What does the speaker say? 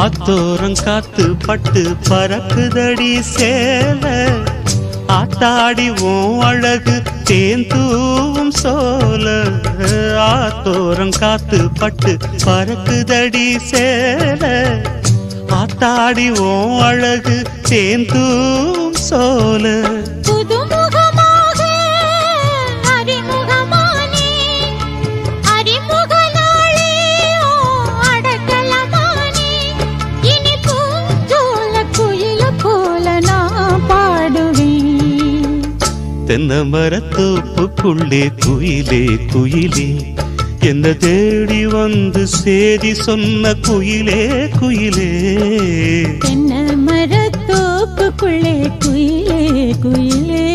ஆத்தோரம் காத்து பட்டு பறக்குதடி சேல ஆத்தாடி ஓம் அழகு தேந்தூவும் சோல ஆத்தோரம் காத்து பட்டு பறக்குதடி சேல ஆத்தாடி ஓம் அழகு தேந்தூவும் சோல தென்னை மரத்தோப்புக்குள்ளே குயிலே குயிலே என்ன தேடி வந்து சேதி சொன்ன குயிலே குயிலே தென்னை மரத்தோப்புக்குள்ளே குயிலே குயிலே